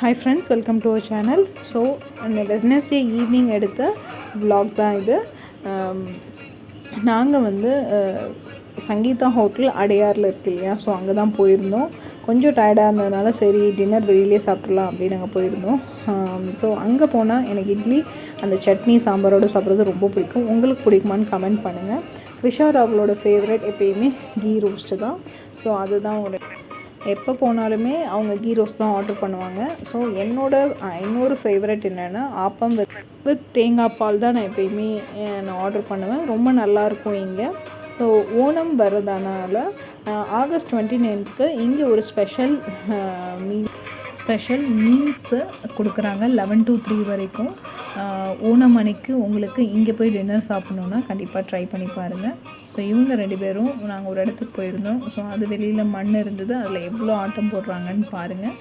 Hi friends, welcome to our channel. So Wednesday evening எடுத்த vlog தான் இது. நாங்கள் வந்து சங்கீதா ஹோட்டல் அடையாரில் இருக்கு இல்லையா, ஸோ அங்கே தான் போயிருந்தோம். கொஞ்சம் டயர்டாக இருந்ததுனால சரி டின்னர் வெளியிலே சாப்பிட்றலாம் அப்படின்னு நாங்கள் போயிருந்தோம். ஸோ அங்கே போனால் எனக்கு இட்லி அந்த சட்னி சாம்பாரோடு சாப்பிட்றது ரொம்ப பிடிக்கும். உங்களுக்கு பிடிக்குமான்னு கமெண்ட் பண்ணுங்கள். த்ரிஷா ராவலோட ஃபேவரட் எப்பயுமே கீ ரோஸ்ட்டு தான். ஸோ அதுதான் ஒரு எப்போ போனாலுமே அவங்க கீ ரோஸ்ட் தான் ஆர்டர் பண்ணுவாங்க. ஸோ இன்னொரு ஃபேவரட் என்னென்னா ஆப்பம் வித் தேங்காய் பால் தான் நான் எப்பயுமே நான் ஆர்டர் பண்ணுவேன். ரொம்ப நல்லாயிருக்கும் இங்கே. ஸோ ஓணம் வர்றதுனால ஆகஸ்ட் 29th இங்கே ஒரு ஸ்பெஷல் மீல்ஸு கொடுக்குறாங்க 11 to 3 வரைக்கும். ஓணம் அன்னைக்கு உங்களுக்கு இங்கே போய் டின்னர் சாப்பிட்ணுன்னா கண்டிப்பாக ட்ரை பண்ணி பாருங்கள். ஸோ இவங்க 2 பேரும் நாங்கள் ஒரு இடத்துக்கு போயிருந்தோம். ஸோ அது வெளியில் மண் இருந்தது, அதில் எவ்வளோ ஆட்டம் போடுறாங்கன்னு பாருங்கள்.